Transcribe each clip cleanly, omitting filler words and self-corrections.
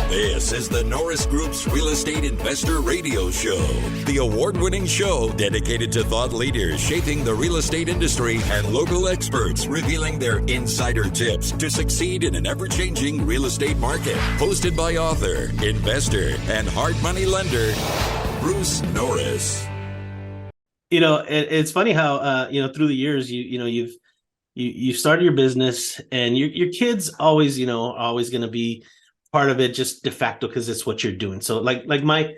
This is the Norris Group's Real Estate Investor Radio Show, the award-winning show dedicated to thought leaders shaping the real estate industry and local experts revealing their insider tips to succeed in an ever-changing real estate market. Hosted by author, investor, and hard money lender, Bruce Norris. It's funny how through the years you've started your business, and your kids always always going to be part of it, just de facto, because it's what you're doing. So like my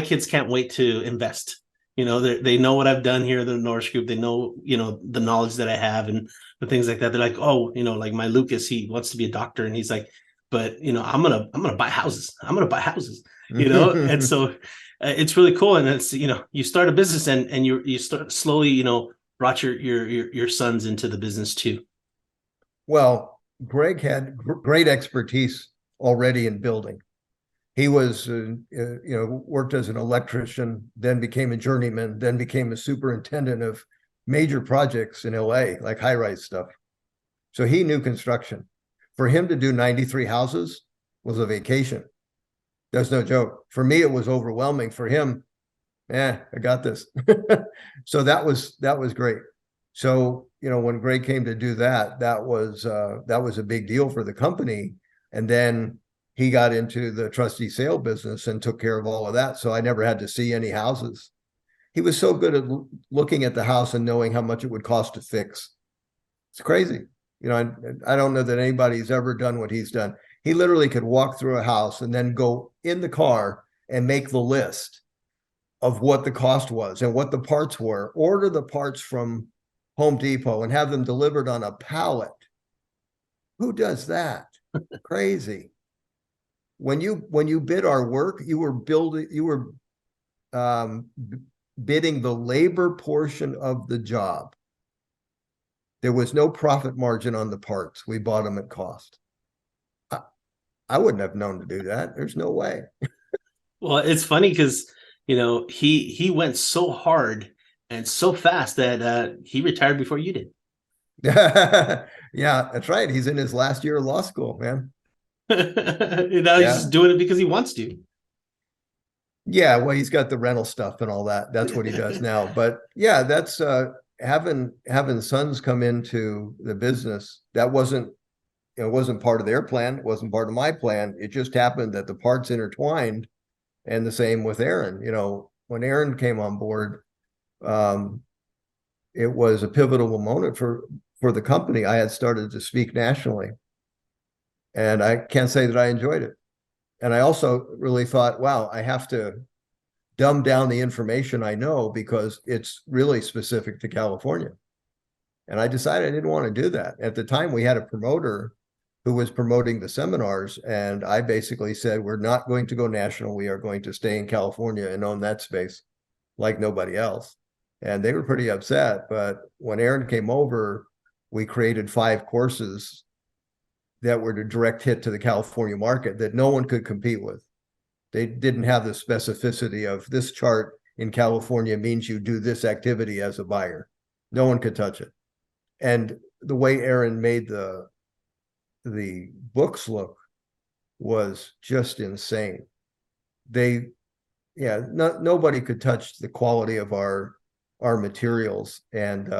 kids can't wait to invest. They know what I've done here at the Norris Group. They know the knowledge that I have and the things like that. They're like, oh, like my Lucas, he wants to be a doctor, and he's like, but I'm gonna buy houses. I'm gonna buy houses. And so it's really cool. And it's you start a business, and you start slowly brought your sons into the business too. Well, Greg had great expertise already in building. He was, worked as an electrician, then became a journeyman, then became a superintendent of major projects in LA, like high-rise stuff. So he knew construction. For him to do 93 houses was a vacation. That's no joke. For me, it was overwhelming. For him, I got this. So that was great. So, when Greg came to do that, that was a big deal for the company. And then he got into the trustee sale business and took care of all of that. So I never had to see any houses. He was so good at looking at the house and knowing how much it would cost to fix. It's crazy. I don't know that anybody's ever done what he's done. He literally could walk through a house and then go in the car and make the list of what the cost was and what the parts were, order the parts from Home Depot and have them delivered on a pallet. Who does that? Crazy. When you bid our work, you were bidding the labor portion of the job. There was no profit margin on the parts. We bought them at cost. I wouldn't have known to do that. There's no way. Well, it's funny because he went so hard and so fast that he retired before you did. Yeah, that's right. He's in his last year of law school, man. Now he's just doing it because he wants to. Yeah, well, he's got the rental stuff and all that. That's what he does now. But yeah, that's having sons come into the business. That wasn't part of their plan. It wasn't part of my plan. It just happened that the parts intertwined. And the same with Aaron. When Aaron came on board, it was a pivotal moment for the company. I had started to speak nationally, and I can't say that I enjoyed it. And I also really thought, wow, I have to dumb down the information I know because it's really specific to California. And I decided I didn't want to do that. At the time, we had a promoter who was promoting the seminars, and I basically said, we're not going to go national. We are going to stay in California and own that space like nobody else. And they were pretty upset. But when Aaron came over, we created 5 courses that were a direct hit to the California market that no one could compete with. They didn't have the specificity of this chart in California means you do this activity as a buyer. No one could touch it. And the way Aaron made the books was just insane. Nobody could touch the quality of our materials. And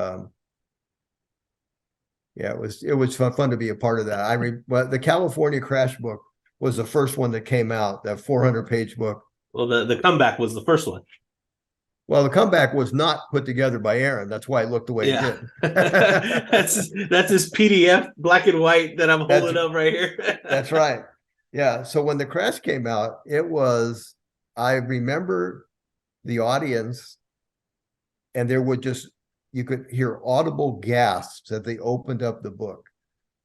it was fun to be a part of that. But the California Crash book was the first one that came out, that 400-page book. Well, the comeback was the first one. Well, the comeback was not put together by Aaron. That's why it looked the way it did. that's his PDF, black and white, that I'm holding up right here. That's right. Yeah. So when the Crash came out, I remember the audience, and you could hear audible gasps as they opened up the book.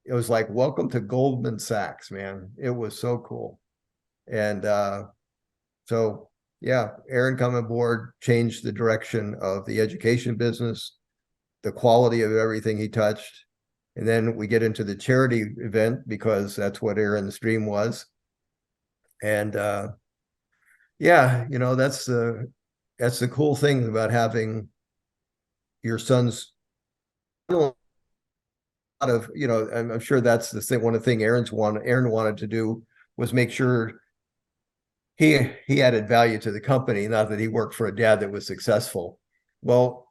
It was like, welcome to Goldman Sachs, man. It was so cool. And Aaron coming aboard changed the direction of the education business, the quality of everything he touched. And then we get into the charity event because that's what Aaron's dream was. And that's the cool thing about having your sons. I'm sure that's the thing. One of the things Aaron wanted to do was make sure he added value to the company, not that he worked for a dad that was successful. Well,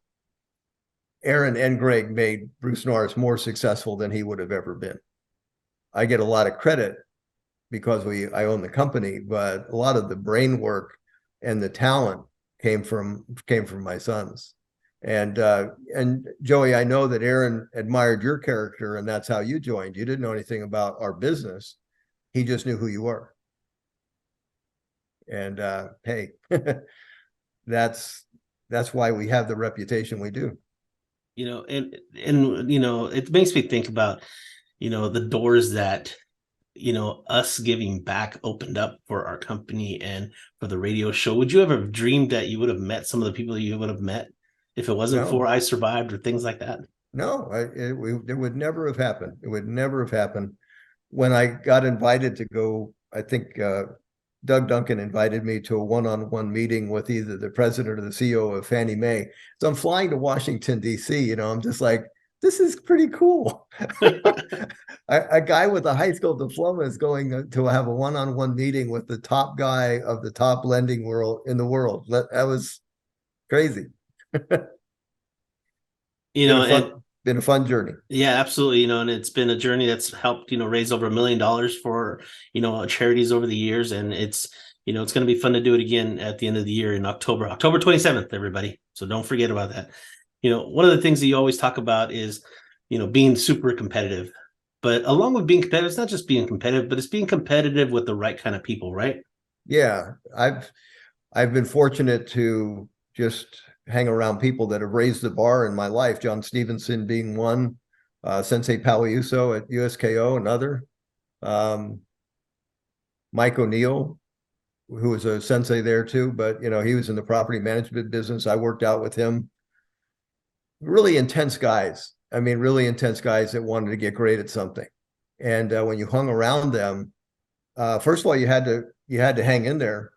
Aaron and Greg made Bruce Norris more successful than he would have ever been. I get a lot of credit because I own the company, but a lot of the brain work and the talent came from my sons. And Joey, I know that Aaron admired your character, and that's how you joined. You didn't know anything about our business. He just knew who you were. And hey, that's why we have the reputation we do. And it makes me think about, the doors that, us giving back opened up for our company and for the radio show. Would you ever have dreamed that you would have met some of the people you would have met if it wasn't for I Survived or things like that? No, it would never have happened. It would never have happened. When I got invited to go, I think Doug Duncan invited me to a one-on-one meeting with either the president or the CEO of Fannie Mae. So I'm flying to Washington, D.C. I'm just like, this is pretty cool. A guy with a high school diploma is going to have a one-on-one meeting with the top guy of the top lending world in the world. That was crazy. Been a fun journey. Yeah, absolutely. And it's been a journey that's helped, raise over $1 million for, charities over the years. And it's going to be fun to do it again at the end of the year in October 27th, everybody. So don't forget about that. One of the things that you always talk about is, being super competitive. But along with being competitive, it's not just being competitive, but it's being competitive with the right kind of people, right? Yeah, I've been fortunate to just hang around people that have raised the bar in my life. John Stevenson being one, Sensei Paliuso at USKO, another. Mike O'Neill, who was a sensei there too, but he was in the property management business. I worked out with him. Really intense guys. I mean, really intense guys that wanted to get great at something. And when you hung around them, first of all, you had to hang in there.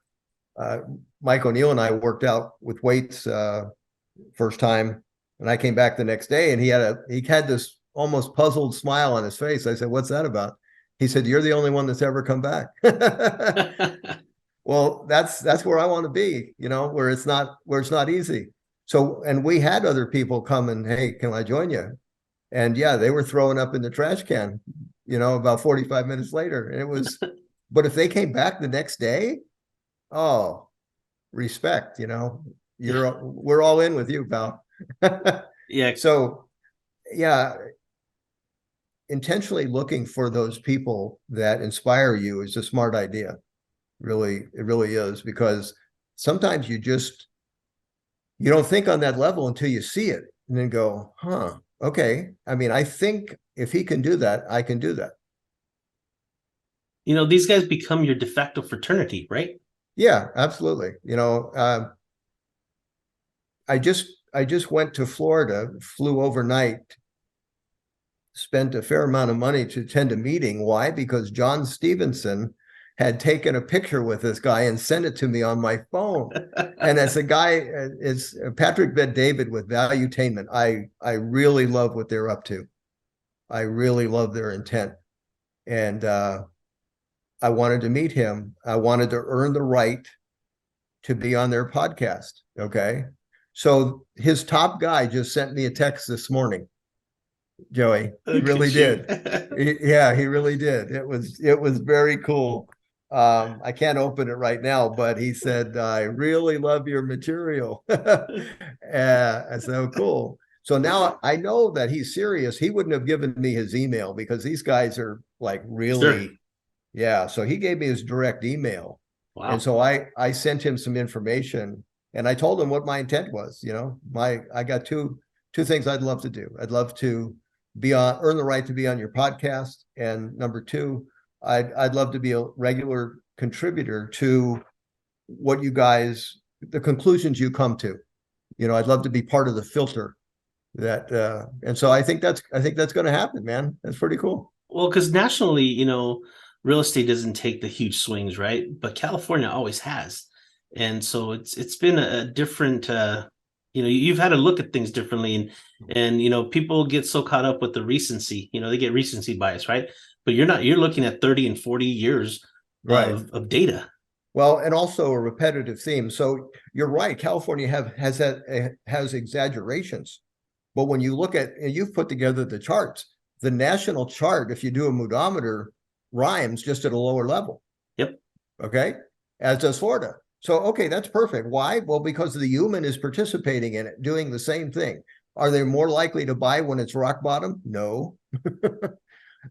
Mike O'Neill and I worked out with weights first time, and I came back the next day, and he had this almost puzzled smile on his face. I said, "What's that about?" He said, "You're the only one that's ever come back." Well, that's where I want to be, where it's not easy. So, and we had other people come and, "Hey, can I join you?" And yeah, they were throwing up in the trash can, about 45 minutes later. And it was, but if they came back the next day, oh, respect, we're all in with you, pal. Yeah. So yeah, intentionally looking for those people that inspire you is a smart idea. Really, it really is, because sometimes you don't think on that level until you see it and then go, huh, okay. I mean, I think if he can do that, I can do that. These guys become your de facto fraternity, right? Yeah, absolutely. I just went to Florida, flew overnight, spent a fair amount of money to attend a meeting. Why? Because John Stevenson had taken a picture with this guy and sent it to me on my phone. And as a guy, it's Patrick Bet-David with Valuetainment. I really love what they're up to. I really love their intent. And I wanted to meet him. I wanted to earn the right to be on their podcast. Okay. So his top guy just sent me a text this morning. Joey, he really did. He really did. It was very cool. I can't open it right now, but he said, "I really love your material." I said, "Oh, cool." So now I know that he's serious. He wouldn't have given me his email because these guys are like really, sure. Yeah. So he gave me his direct email. Wow. And so I sent him some information, and I told him what my intent was. I got two things I'd love to do. I'd love to earn the right to be on your podcast, and number two, I'd love to be a regular contributor to what you guys, the conclusions you come to. I'd love to be part of the filter that, and so I think that's going to happen, man. That's pretty cool. Well, because nationally, real estate doesn't take the huge swings, right? But California always has, and so it's been a different. You've had to look at things differently, and people get so caught up with the recency. They get recency bias, right? But you're looking at 30 and 40 years right. of data. Well, and also a repetitive theme. So you're right. California has exaggerations, but when you look at, and you've put together the charts, the national chart, if you do a moodometer, rhymes just at a lower level. Yep. Okay, as does Florida. So okay, that's perfect. Why? Well, because the human is participating in it, doing the same thing. Are they more likely to buy when it's rock bottom? No.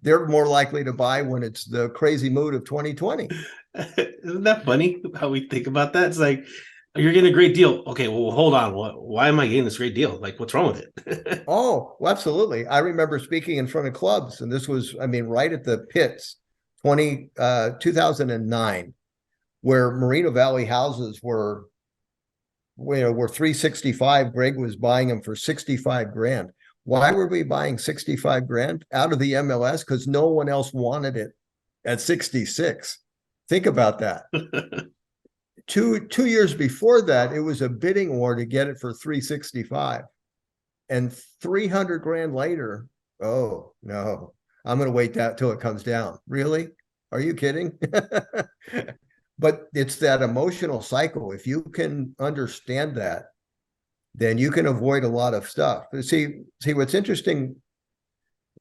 They're more likely to buy when it's the crazy mood of 2020. Isn't that funny how we think about that? It's like, you're getting a great deal. Okay, well, hold on. Why am I getting this great deal? Like, what's wrong with it? Oh, well, absolutely. I remember speaking in front of clubs, and this was, I mean, right at the pits, 2009, where Moreno Valley houses were 365. Greg was buying them for 65 grand. Why were we buying 65 grand out of the MLS? Because no one else wanted it at 66. Think about that. Two years before that, it was a bidding war to get it for 365. And 300 grand later, oh no, I'm going to wait that till it comes down. Really? Are you kidding? But it's that emotional cycle. If you can understand that, then you can avoid a lot of stuff. See what's interesting.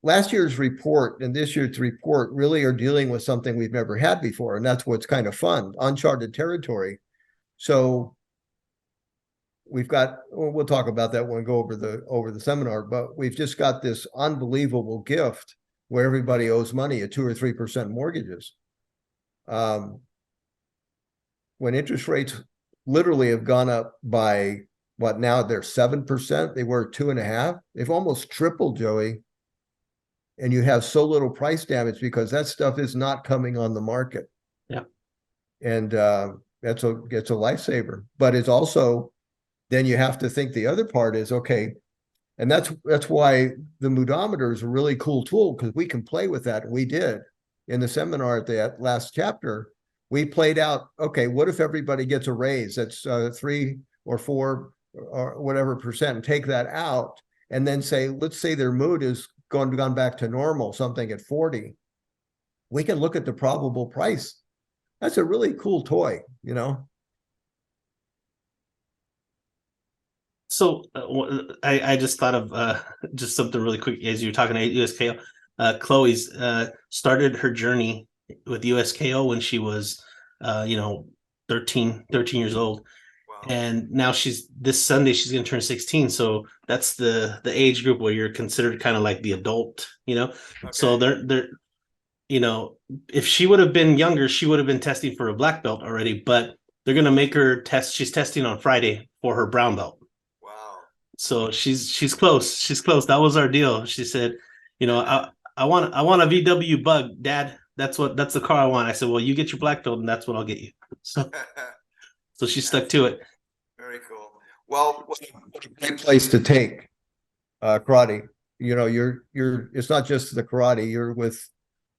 Last year's report and this year's report really are dealing with something we've never had before, and that's what's kind of fun, uncharted territory. So we've got, we'll talk about that when we go over the seminar, but we've just got this unbelievable gift where everybody owes money at 2 or 3% mortgages. When interest rates literally have gone up by what, now they're 7%, they were 2.5%. They've almost tripled, Joey. And you have so little price damage because that stuff is not coming on the market. Yeah. And it's a lifesaver, but it's also, then you have to think the other part is, okay, and that's why the moodometer is a really cool tool, because we can play with that. We did in the seminar at the last chapter. We played out, okay, what if everybody gets a raise that's 3 or 4 or whatever percent, and take that out, and then say, let's say their mood is gone back to normal, something at 40. We can look at the probable price. That's a really cool toy, you know. So I just thought of just something really quick as you were talking to USKO. Chloe's started her journey with USKO when she was 13 years old. Wow. And now this Sunday she's going to turn 16. So that's the age group where you're considered kind of like the adult, Okay. So they're if she would have been younger, she would have been testing for a black belt already, but they're going to make her test. She's testing on Friday for her brown belt. So she's close. She's close. That was our deal. She said, I want a VW Bug, Dad. That's the car I want. I said, well, you get your black belt, and that's what I'll get you. So she stuck to it. Very cool. Well, what a great place to take karate. You're it's not just the karate. You're with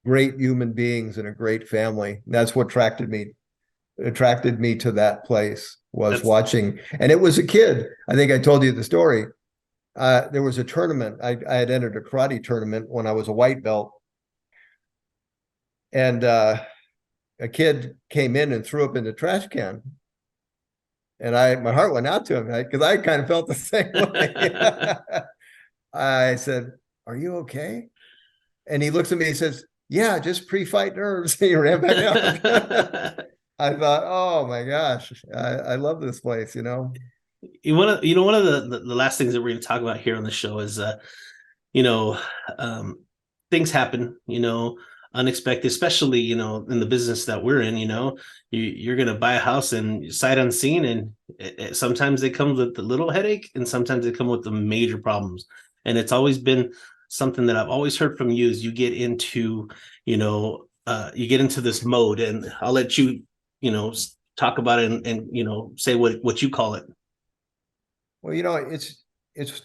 great human beings and a great family. That's what attracted me to that place. Was watching, and it was a kid. I think I told you the story. There was a tournament. I had entered a karate tournament when I was a white belt, and a kid came in and threw up in the trash can, and my heart went out to him because I kind of felt the same way. I said, "Are you okay?" And he looks at me. He says, "Yeah, just pre-fight nerves." He ran back out. I thought, oh my gosh, I love this place, One of the last things that we're going to talk about here on the show is, things happen, unexpected, especially, in the business that we're in, you're going to buy a house and sight unseen. And sometimes they come with a little headache and sometimes they come with the major problems. And it's always been something that I've always heard from you is you get into, this mode, and I'll let you talk about it and say what you call it. Well, it's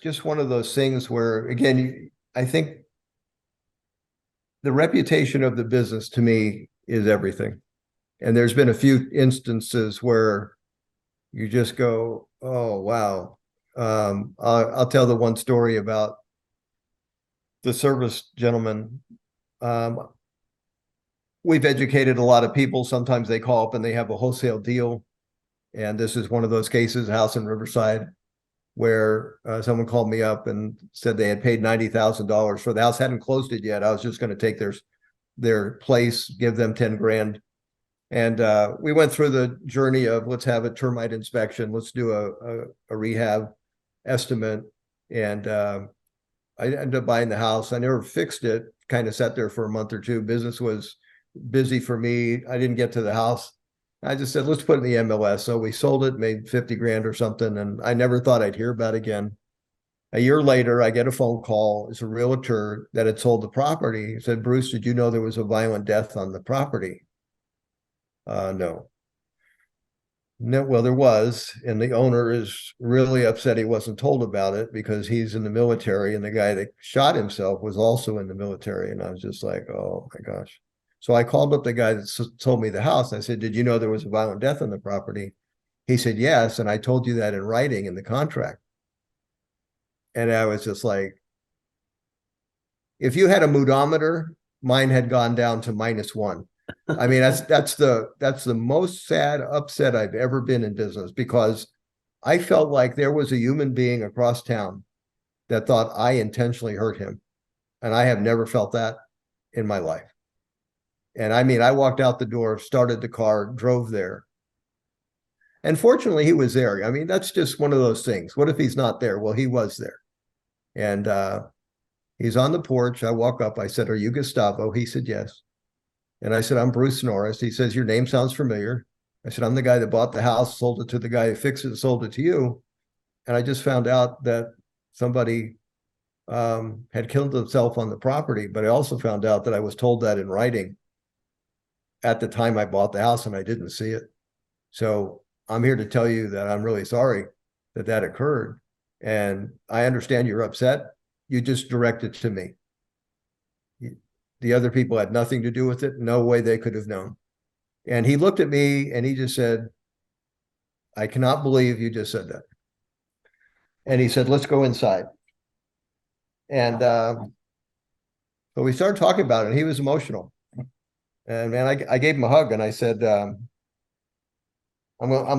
just one of those things where, again, I think the reputation of the business to me is everything. And there's been a few instances where you just go, oh, wow. I'll tell the one story about the service gentleman. we've educated a lot of people. Sometimes they call up and they have a wholesale deal. And this is one of those cases, a house in Riverside, where someone called me up and said they had paid $90,000 for the house, hadn't closed it yet. I was just going to take their place, give them 10 grand. And we went through the journey of let's have a termite inspection, let's do a rehab estimate. And I ended up buying the house. I never fixed it, kind of sat there for a month or two. Business was busy for me. I didn't get to the house. I just said, let's put it in the MLS. So we sold it, made 50 grand or something. And I never thought I'd hear about it again. A year later, I get a phone call. It's a realtor that had sold the property. He said, Bruce, did you know there was a violent death on the property? No. No, well, there was, and the owner is really upset he wasn't told about it because he's in the military, and the guy that shot himself was also in the military. And I was just like, oh my gosh. So I called up the guy that sold me the house. I said, did you know there was a violent death on the property? He said, yes. And I told you that in writing in the contract. And I was just like, if you had a moodometer, mine had gone down to -1. I mean, that's the most sad upset I've ever been in business, because I felt like there was a human being across town that thought I intentionally hurt him. And I have never felt that in my life. And I mean, I walked out the door, started the car, drove there. And fortunately, he was there. I mean, that's just one of those things. What if he's not there? Well, he was there. And he's on the porch. I walk up. I said, are you Gustavo? He said, yes. And I said, I'm Bruce Norris. He says, your name sounds familiar. I said, I'm the guy that bought the house, sold it to the guy who fixed it, sold it to you. And I just found out that somebody had killed himself on the property. But I also found out that I was told that in writing at the time I bought the house, and I didn't see it. So I'm here to tell you that I'm really sorry that that occurred. And I understand you're upset. You just direct it to me. The other people had nothing to do with it. No way they could have known. And he looked at me and he just said, I cannot believe you just said that. And he said, let's go inside. And so we started talking about it, and he was emotional. And man, I gave him a hug and I said, I'm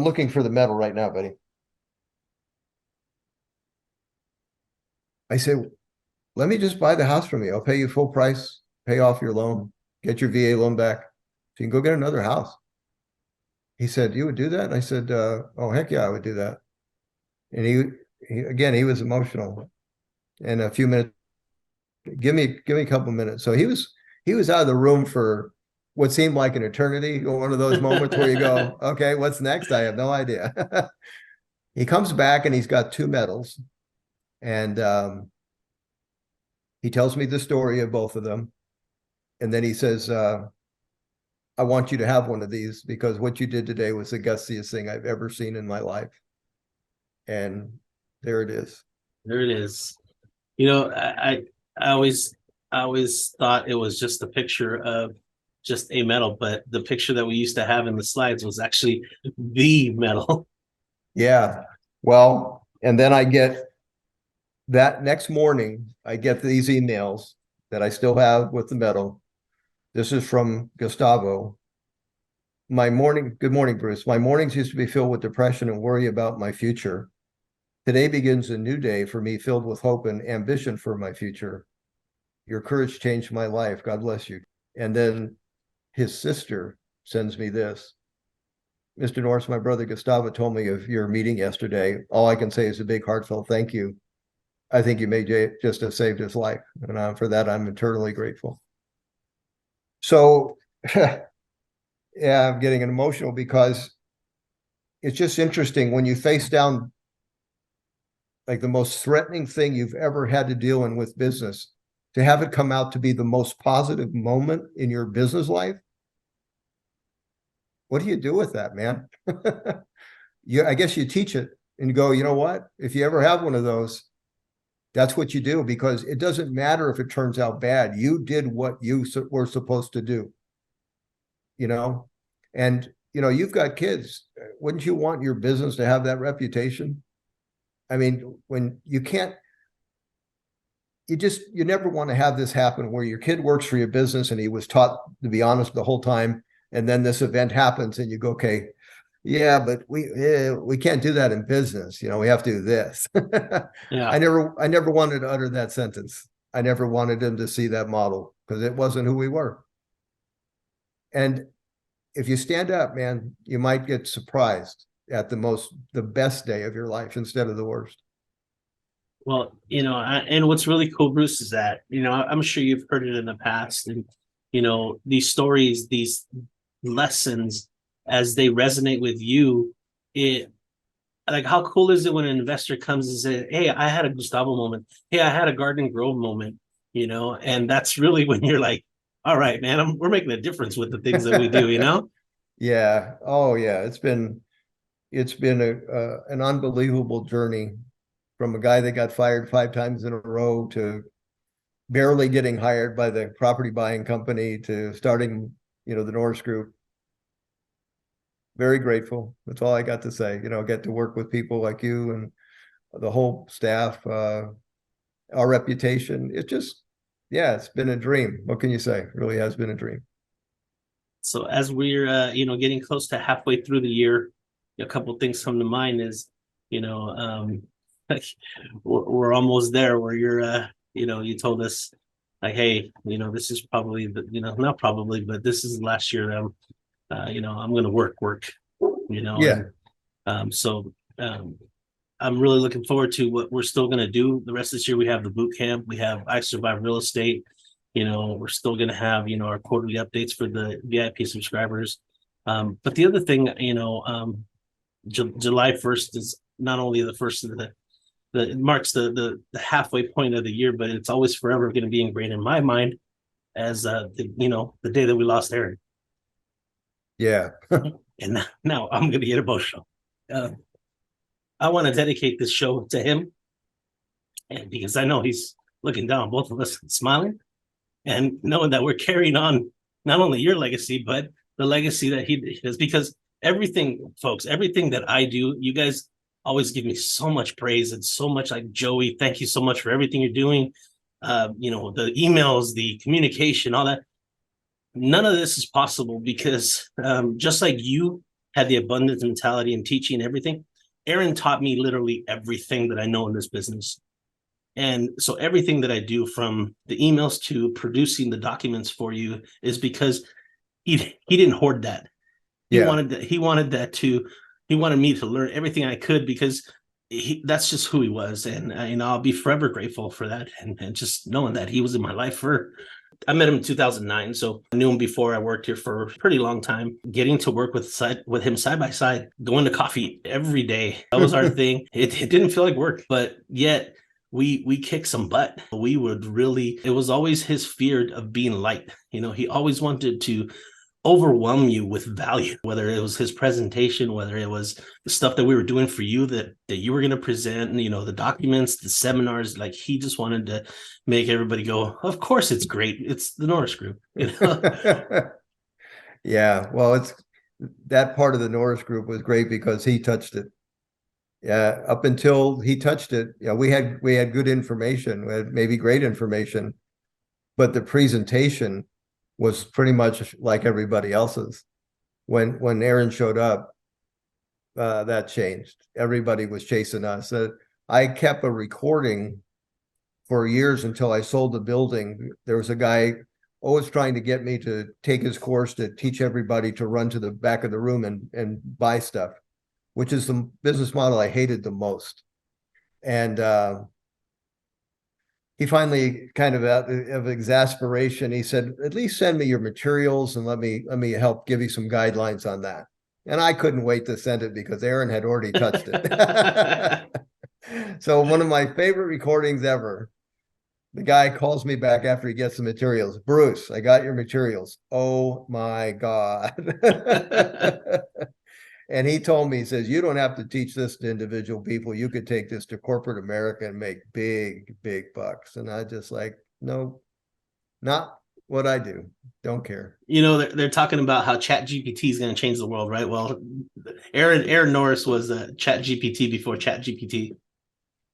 looking for the medal right now, buddy. I said, let me just buy the house from you. I'll pay you full price, pay off your loan, get your VA loan back, so you can go get another house. He said, you would do that? And I said, oh, heck yeah, I would do that. And he was emotional. And a few minutes, give me a couple minutes. So he was out of the room for what seemed like an eternity, one of those moments where you go, okay, what's next? I have no idea. He comes back and he's got 2 medals. And he tells me the story of both of them. And then he says, I want you to have one of these because what you did today was the gutsiest thing I've ever seen in my life. And there it is. There it is. You know, I always thought it was just a picture of just a medal, but the picture that we used to have in the slides was actually the medal. Yeah. Well, and then I get that next morning, I get these emails that I still have with the medal. This is from Gustavo. Good morning, Bruce. My mornings used to be filled with depression and worry about my future. Today begins a new day for me, filled with hope and ambition for my future. Your courage changed my life. God bless you. And then his sister sends me this. Mr. Norris, my brother Gustavo told me of your meeting yesterday. All I can say is a big heartfelt thank you. I think you may just have saved his life. And for that, I'm eternally grateful. So, yeah, I'm getting emotional because it's just interesting when you face down like the most threatening thing you've ever had to deal with business, to have it come out to be the most positive moment in your business life. What do you do with that, man? I guess you teach it and go, you know what? If you ever have one of those, that's what you do, because it doesn't matter if it turns out bad. You did what you were supposed to do, and, you've got kids. Wouldn't you want your business to have that reputation? I mean, when you can't, you never want to have this happen where your kid works for your business and he was taught to be honest the whole time, and then this event happens and you go, okay, yeah, but we can't do that in business. We have to do this. Yeah. I never wanted to utter that sentence. I never wanted him to see that model because it wasn't who we were. And if you stand up, man, you might get surprised at the best day of your life instead of the worst. Well, and what's really cool, Bruce, is that, I'm sure you've heard it in the past, and, these stories, these lessons, as they resonate with you, like, how cool is it when an investor comes and says, hey, I had a Gustavo moment. Hey, I had a Garden Grove moment, and that's really when you're like, all right, man, we're making a difference with the things that we do, Yeah. Oh, yeah. It's been an unbelievable journey, from a guy that got fired 5 times in a row to barely getting hired by the property buying company to starting, the Norris Group. Very grateful. That's all I got to say. Get to work with people like you and the whole staff, our reputation. It's been a dream. What can you say? It really has been a dream. So as we're, getting close to halfway through the year, a couple of things come to mind is, we're almost there where you're, you told us like, hey, this is probably not probably, but this is the last year that I'm going to work, Yeah. I'm really looking forward to what we're still going to do the rest of this year. We have the boot camp, we have I Survive Real Estate. We're still going to have, our quarterly updates for the VIP subscribers. But the other thing, July 1st is not only the first of it marks the halfway point of the year, but it's always forever going to be ingrained in my mind as the day that we lost Aaron. Yeah. And now I'm going to get emotional. I want to dedicate this show to him, and because I know he's looking down on both of us, smiling, and knowing that we're carrying on not only your legacy, but the legacy that he does. Because everything, folks, everything that I do, you guys always give me so much praise and so much, like, Joey, thank you so much for everything you're doing. The emails, the communication, all that. None of this is possible because just like you had the abundance mentality and teaching everything, Aaron taught me literally everything that I know in this business. And so everything that I do, from the emails to producing the documents for you, is because he didn't hoard that. He wanted me to learn everything I could, because that's just who he was. And I'll be forever grateful for that. And just knowing that he was in my life I met him in 2009. So I knew him before. I worked here for a pretty long time. Getting to work with him side by side, going to coffee every day, that was our thing. It didn't feel like work, but yet we kicked some butt. It was always his fear of being light. He always wanted to overwhelm you with value, whether it was his presentation, whether it was the stuff that we were doing for you that you were going to present, and the documents, the seminars. Like, he just wanted to make everybody go, of course it's great, it's the Norris Group. Yeah, well, that part of the Norris Group was great because he touched it. Yeah, up until he touched it, we had good information, we had maybe great information, but the presentation was pretty much like everybody else's. When Aaron showed up, that changed. Everybody was chasing us. I kept a recording for years until I sold the building. There was a guy always trying to get me to take his course to teach everybody to run to the back of the room and buy stuff, which is the business model I hated the most. And he finally, kind of out of exasperation, he said, at least send me your materials and let me help give you some guidelines on that. And I couldn't wait to send it because Aaron had already touched it. So one of my favorite recordings ever, the guy calls me back after he gets the materials. Bruce, I got your materials. Oh my God. And he told me, he says, you don't have to teach this to individual people. You could take this to corporate America and make big, big bucks. And I just like, no, not what I do. Don't care. They're talking about how ChatGPT is going to change the world, right? Well, Aaron Norris was ChatGPT before ChatGPT.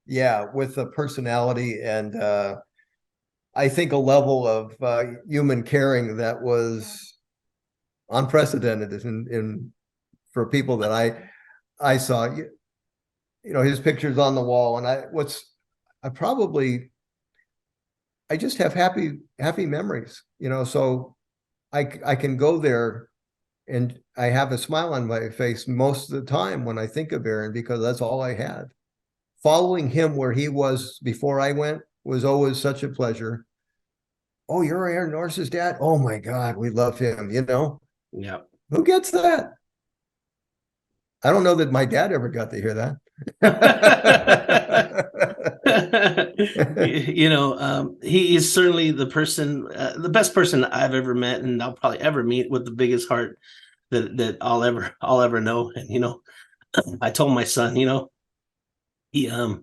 Yeah, with the personality and I think, a level of human caring that was unprecedented in for people that I saw. His pictures on the wall, and I just have happy memories. So I can go there and I have a smile on my face most of the time when I think of Aaron, because that's all I had. Following him where he was before I went was always such a pleasure. Oh, you're Aaron Norris's dad? Oh my God, we love him, Yeah. Who gets that? I don't know that my dad ever got to hear that. He is certainly the best person I've ever met, and I'll probably ever meet, with the biggest heart that I'll ever know. And I told my son, he I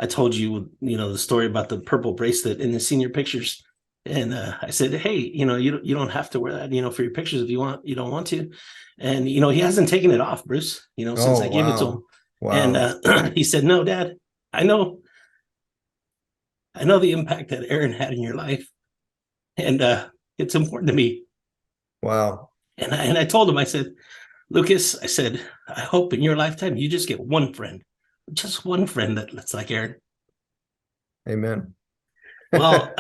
told you, the story about the purple bracelet in the senior pictures. And I said, hey, you don't have to wear that, for your pictures if you don't want to. And he hasn't taken it off, Bruce, since I gave it to him. Wow. And he said, no, Dad, I know the impact that Aaron had in your life, and it's important to me. Wow. And I told him, I said, Lucas, I said, I hope in your lifetime you just get one friend, just one friend that's like Aaron. Amen. Well,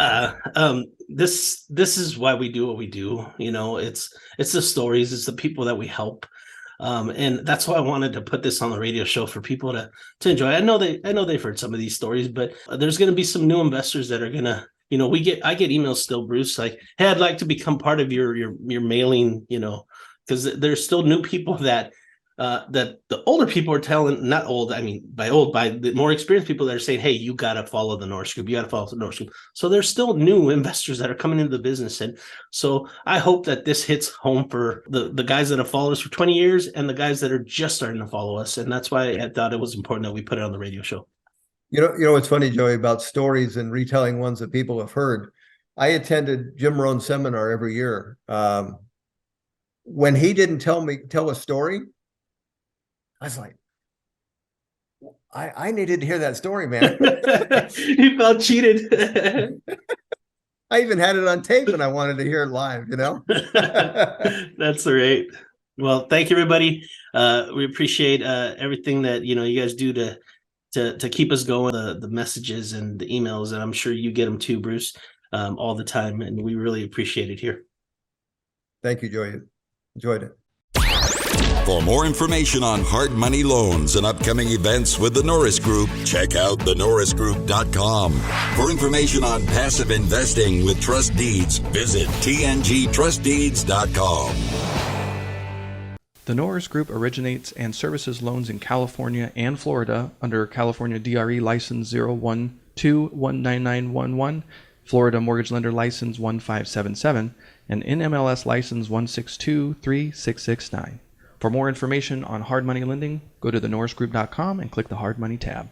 this is why we do what we do. It's the stories, it's the people that we help. And that's why I wanted to put this on the radio show for people to enjoy. I know they've heard some of these stories, but there's going to be some new investors that are going to, I get emails still, Bruce, like, hey, I'd like to become part of your mailing, because there's still new people that the older people are telling, not old, I mean, by the more experienced people that are saying, hey, you got to follow the Norris Group. You got to follow the Norris Group. So there's still new investors that are coming into the business. And so I hope that this hits home for the guys that have followed us for 20 years and the guys that are just starting to follow us. And that's why I thought it was important that we put it on the radio show. What's funny, Joey, about stories and retelling ones that people have heard. I attended Jim Rohn's seminar every year. When he didn't tell a story, I was like, I needed to hear that story, man. You felt cheated. I even had it on tape and I wanted to hear it live, That's right. Well, thank you, everybody. We appreciate everything that you guys do to keep us going, the messages and the emails, and I'm sure you get them too, Bruce, all the time, and we really appreciate it here. Thank you, Joey. Enjoyed it. For more information on hard money loans and upcoming events with the Norris Group, check out thenorrisgroup.com. For information on passive investing with trust deeds, visit tngtrustdeeds.com. The Norris Group originates and services loans in California and Florida under California DRE License 012-19911, Florida Mortgage Lender License 1577, and NMLS License 1623669. For more information on hard money lending, go to thenorrisgroup.com and click the Hard Money tab.